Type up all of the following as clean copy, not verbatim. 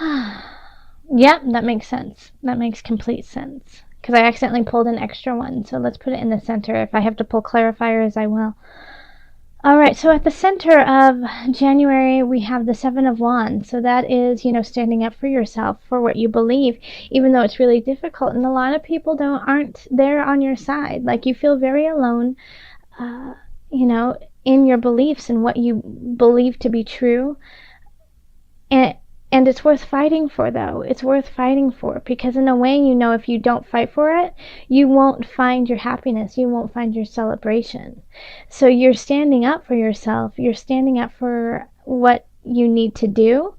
Yep, that makes sense. That makes complete sense. Because I accidentally pulled an extra one. So let's put it in the center. If I have to pull clarifiers, I will. All right, so at the center of January, we have the Seven of Wands. So that is, standing up for yourself, for what you believe, even though it's really difficult. And a lot of people aren't there on your side. Like, you feel very alone, in your beliefs and what you believe to be true. And it's worth fighting for, though. It's worth fighting for, because in a way, if you don't fight for it, you won't find your happiness. You won't find your celebration. So you're standing up for yourself. You're standing up for what you need to do,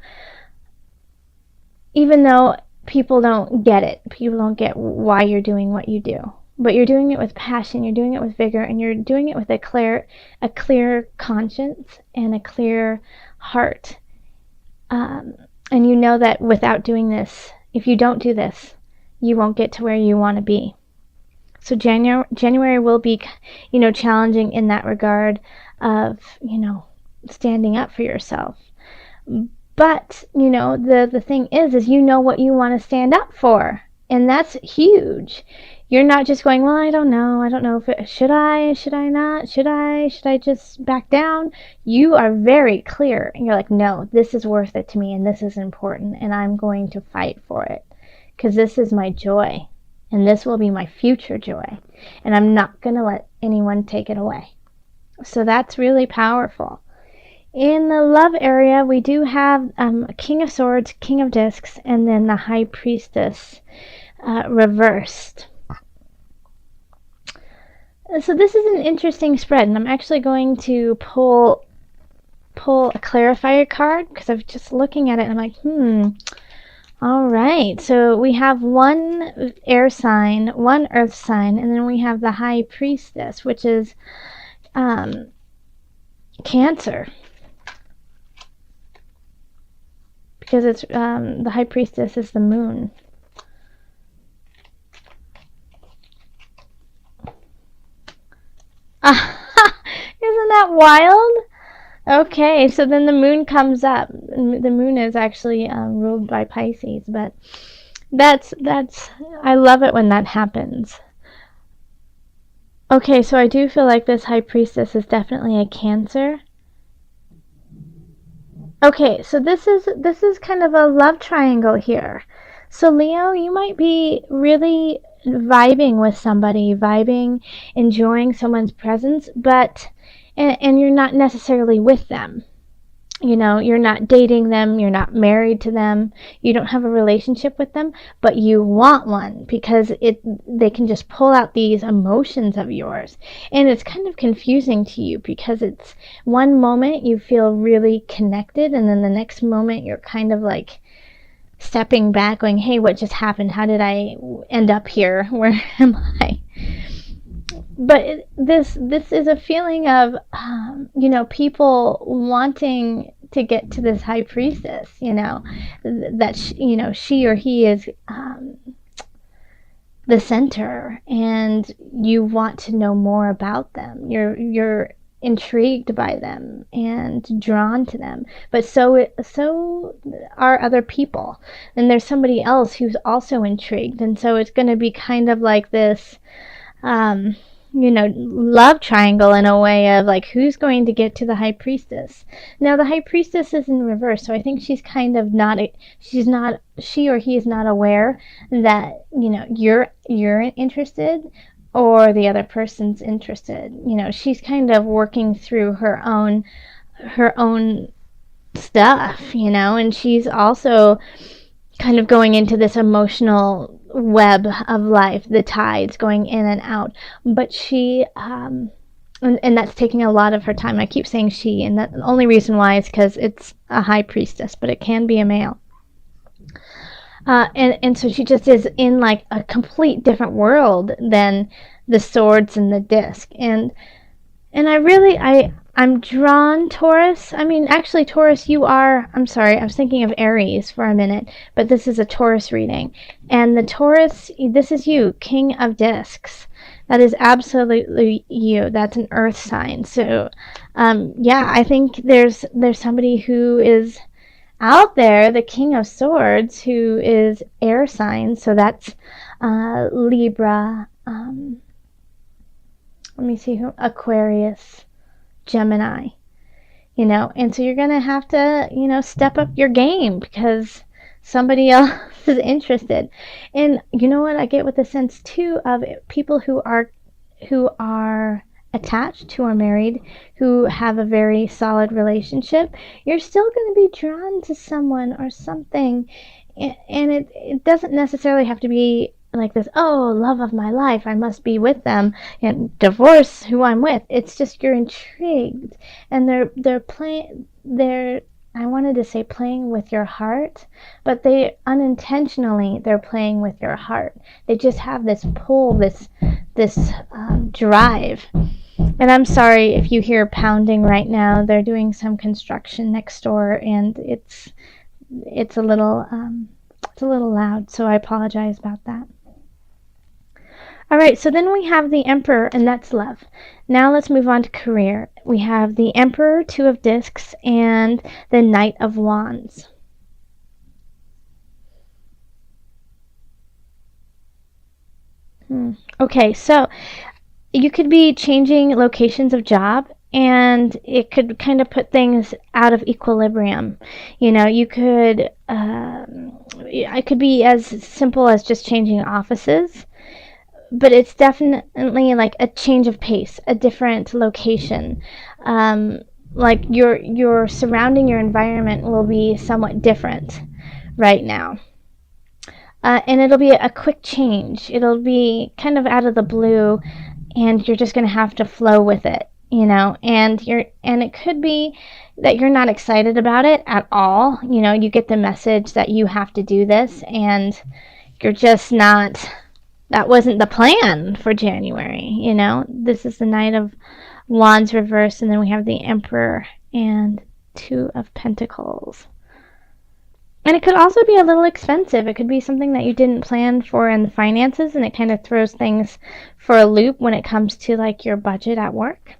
even though people don't get it. People don't get why you're doing what you do. But you're doing it with passion, you're doing it with vigor, and you're doing it with a clear conscience and a clear heart. And you know that without doing this, if you don't do this, you won't get to where you want to be. So January will be, challenging in that regard of, standing up for yourself. But, the thing is what you want to stand up for. And that's huge. You're not just going, well, I don't know if should I not, should I just back down? You are very clear, and you're like, no, this is worth it to me, and this is important, and I'm going to fight for it, because this is my joy, and this will be my future joy, and I'm not going to let anyone take it away. So that's really powerful. In the love area, we do have King of Swords, King of Discs, and then the High Priestess reversed. So this is an interesting spread, and I'm actually going to pull a clarifier card, because I'm just looking at it and I'm like, all right. So we have one air sign, one earth sign, and then we have the High Priestess, which is Cancer. Because it's the High Priestess is the moon. Isn't that wild? Okay, so then the moon comes up. The moon is actually ruled by Pisces, but that's I love it when that happens. Okay, so I do feel like this High Priestess is definitely a Cancer. Okay, so this is kind of a love triangle here. So Leo, you might be really vibing with somebody, enjoying someone's presence, but and you're not necessarily with them. You're not dating them, you're not married to them, you don't have a relationship with them, but you want one, because they can just pull out these emotions of yours. And it's kind of confusing to you, because it's one moment you feel really connected, and then the next moment you're kind of like stepping back going, hey, what just happened? How did I end up here? Where am I? But this is a feeling of, people wanting to get to this High Priestess, that, she or he is the center, and you want to know more about them. You're intrigued by them and drawn to them, but so are other people, and there's somebody else who's also intrigued, and so it's going to be kind of like this love triangle, in a way of like, who's going to get to the High Priestess. Now the High Priestess is in reverse, so I think she's kind of she or he is not aware that you're interested, or the other person's interested. She's kind of working through her own stuff, and she's also kind of going into this emotional web of life, the tides going in and out. But she and that's taking a lot of her time. I keep saying she, and the only reason why is because it's a High Priestess, but it can be a male. And so she just is in like a complete different world than the swords and the disc. And I'm drawn, Taurus. I mean, actually, Taurus, I'm sorry, I was thinking of Aries for a minute, but this is a Taurus reading. And the Taurus, this is you, King of Discs. That is absolutely you. That's an earth sign. So, I think there's somebody who is out there, the King of Swords, who is air signs, so that's Libra, let me see who, Aquarius, Gemini, and so you're going to have to, step up your game because somebody else is interested. And you know what I get with the sense too of people who are attached, who are married, who have a very solid relationship, you're still going to be drawn to someone or something. And it doesn't necessarily have to be like this, oh, love of my life, I must be with them and divorce who I'm with. It's just you're intrigued, and they're I wanted to say playing with your heart, but they're playing with your heart. They just have this pull, this drive. And I'm sorry if you hear pounding right now. They're doing some construction next door, and it's a little loud, so I apologize about that. All right, so then we have the Emperor, and that's love. Now let's move on to career. We have the Emperor, Two of Discs, and the Knight of Wands. Okay, so you could be changing locations of job, and it could kind of put things out of equilibrium. You could, it could be as simple as just changing offices, but it's definitely like a change of pace, a different location. Like your surrounding, your environment will be somewhat different right now. And it'll be a quick change. It'll be kind of out of the blue, and you're just going to have to flow with it, and it could be that you're not excited about it at all. You get the message that you have to do this, and you're just not. That wasn't the plan for January, This is the Knight of Wands reversed, and then we have the Emperor and Two of Pentacles. And it could also be a little expensive. It could be something that you didn't plan for in the finances, and it kind of throws things for a loop when it comes to like your budget at work.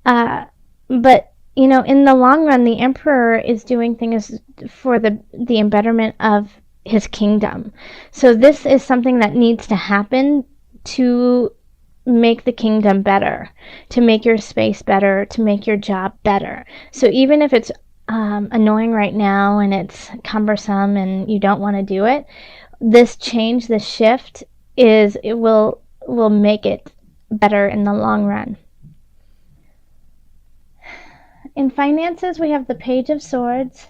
But in the long run, the Emperor is doing things for the embetterment of his kingdom. So this is something that needs to happen to make the kingdom better, to make your space better, to make your job better. So even if it's annoying right now and it's cumbersome and you don't want to do it, this change, this shift will make it better in the long run. In finances, we have the Page of Swords,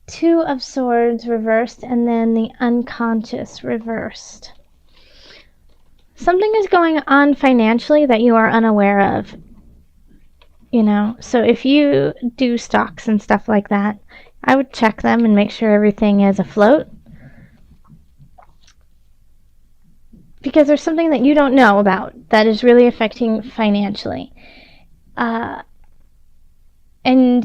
Two of Swords reversed, and then the Unconscious reversed. Something is going on financially that you are unaware of. So if you do stocks and stuff like that, I would check them and make sure everything is afloat. Because there's something that you don't know about that is really affecting financially. And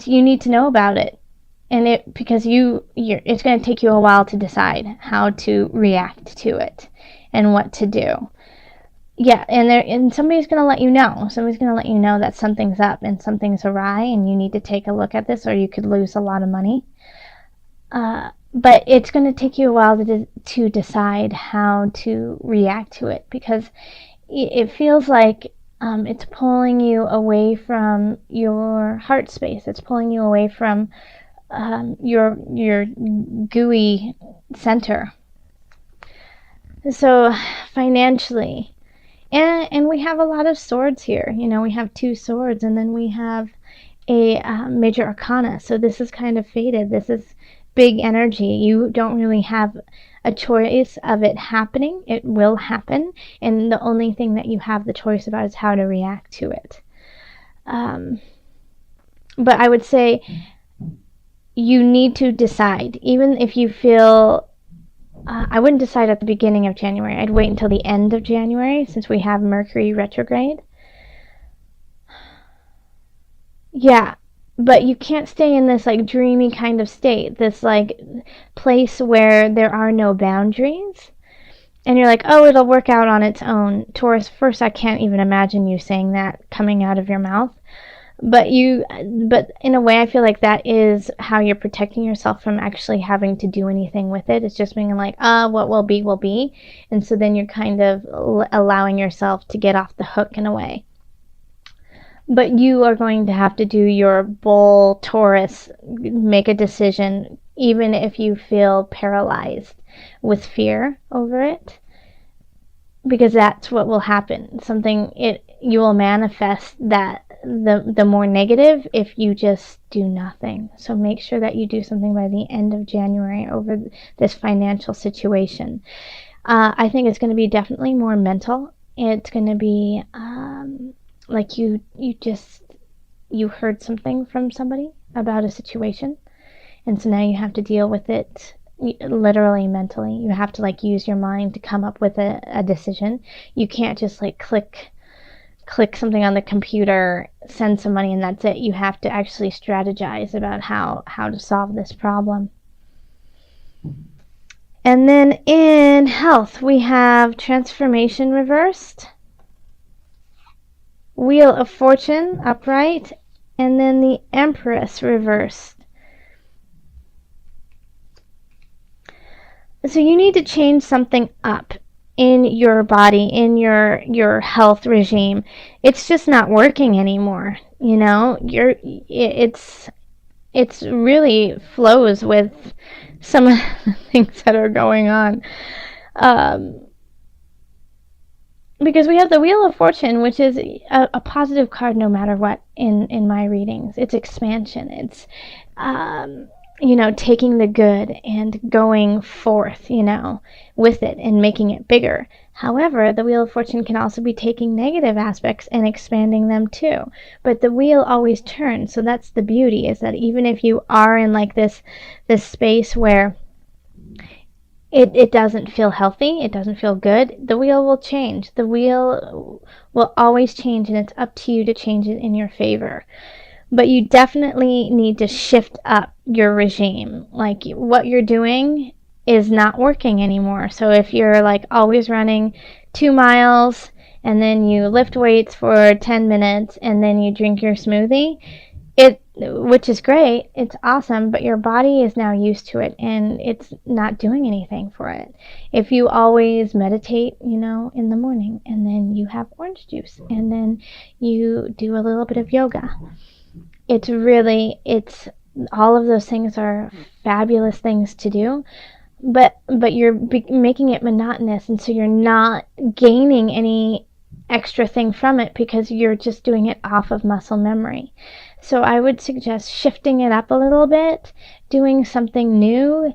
you need to know about it. And because it's going to take you a while to decide how to react to it and what to do. Yeah, and somebody's going to let you know. Somebody's going to let you know that something's up and something's awry, and you need to take a look at this, or you could lose a lot of money. But it's going to take you a while to decide how to react to it, because it feels like it's pulling you away from your heart space. It's pulling you away from your gooey center. So financially, and we have a lot of swords here. We have two swords, and then we have a major arcana. So this is kind of faded. This is big energy. You don't really have a choice of it happening. It will happen, and the only thing that you have the choice about is how to react to it. But I would say you need to decide. Even if you feel, I wouldn't decide at the beginning of January. I'd wait until the end of January, since we have Mercury retrograde. Yeah, but you can't stay in this like dreamy kind of state, this like place where there are no boundaries, and you're like, oh, it'll work out on its own. Taurus, first, I can't even imagine you saying that coming out of your mouth. But in a way, I feel like that is how you're protecting yourself from actually having to do anything with it. It's just being like, what will be, will be. And so then you're kind of allowing yourself to get off the hook in a way. But you are going to have to do your bull Taurus, make a decision, even if you feel paralyzed with fear over it, because that's what will happen. You will manifest that the more negative if you just do nothing. So make sure that you do something by the end of January over this financial situation. I think it's going to be definitely more mental. It's going to be like you heard something from somebody about a situation, and so now you have to deal with it literally mentally. You have to like use your mind to come up with a decision. You can't just like click something on the computer, send some money, and that's it. You have to actually strategize about how to solve this problem. And then in health, we have transformation reversed, Wheel of Fortune upright, and then the Empress reversed. So you need to change something up in your body, in your health regime. It's just not working anymore. You know, it's really flows with some of the things that are going on. Because we have the Wheel of Fortune, which is a positive card no matter what in my readings. It's expansion. It's, taking the good and going forth, with it and making it bigger. However, the Wheel of Fortune can also be taking negative aspects and expanding them too. But the wheel always turns. So that's the beauty, is that even if you are in like this space where it doesn't feel healthy, it doesn't feel good, the wheel will change. The wheel will always change, and it's up to you to change it in your favor. But you definitely need to shift up your regime. Like, what you're doing is not working anymore. So if you're like always running 2 miles and then you lift weights for 10 minutes and then you drink your smoothie, which is great, it's awesome, but your body is now used to it and it's not doing anything for it. If you always meditate, in the morning, and then you have orange juice, and then you do a little bit of yoga, it's all of those things are fabulous things to do, but you're making it monotonous, and so you're not gaining any extra thing from it because you're just doing it off of muscle memory. So I would suggest shifting it up a little bit, doing something new,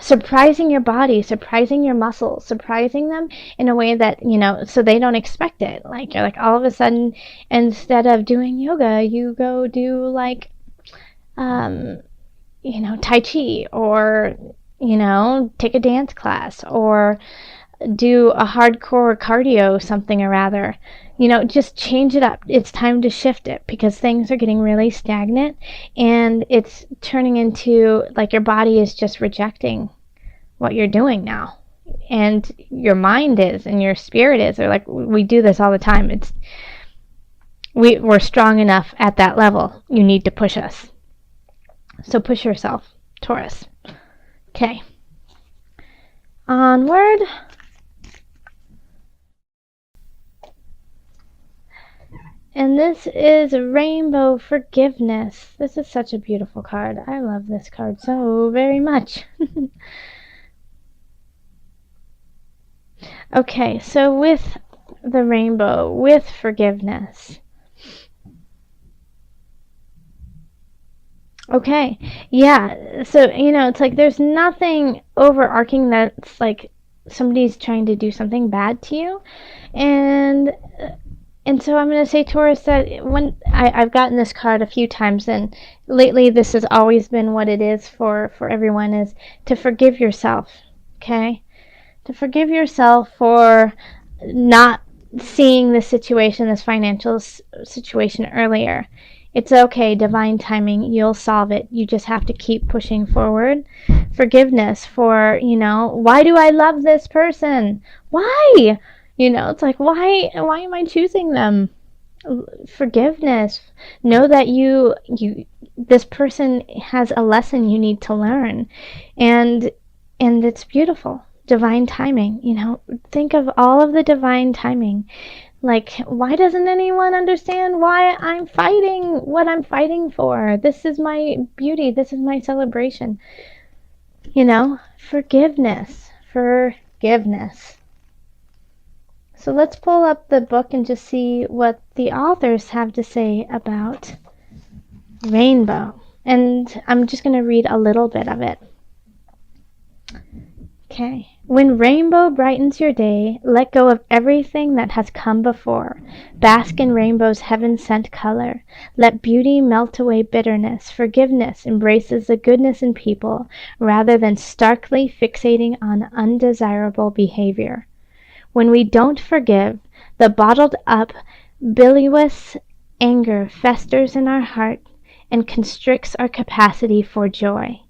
surprising your body, surprising your muscles, surprising them in a way that, so they don't expect it. Like, you're like, all of a sudden, instead of doing yoga, you go do like, Tai Chi, or, take a dance class, or do a hardcore cardio something or rather. Just change it up. It's time to shift it, because things are getting really stagnant, and it's turning into like your body is just rejecting what you're doing now, and your mind is, and your spirit is. They're like, we do this all the time. We're strong enough at that level. You need to push us. So push yourself, Taurus. Okay. Onward. And this is Rainbow Forgiveness. This is such a beautiful card. I love this card so very much. Okay, so with the rainbow, with forgiveness. Okay, yeah, so, it's like there's nothing overarching that's like somebody's trying to do something bad to you. And so I'm going to say, Taurus, that when I've gotten this card a few times, and lately this has always been what it is for everyone, is to forgive yourself, okay? To forgive yourself for not seeing this situation, this financial situation earlier. It's okay, divine timing, you'll solve it. You just have to keep pushing forward. Forgiveness for, why do I love this person? Why? It's like, why am I choosing them? Forgiveness. Know that this person has a lesson you need to learn, and it's beautiful. Divine timing. Think of all of the divine timing. Like, why doesn't anyone understand why I'm fighting what I'm fighting for? This is my beauty. This is my celebration. Forgiveness. Forgiveness. So let's pull up the book and just see what the authors have to say about rainbow. And I'm just going to read a little bit of it. Okay. When rainbow brightens your day, let go of everything that has come before. Bask in rainbow's heaven-sent color. Let beauty melt away bitterness. Forgiveness embraces the goodness in people rather than starkly fixating on undesirable behavior. When we don't forgive, the bottled up, bilious anger festers in our heart and constricts our capacity for joy.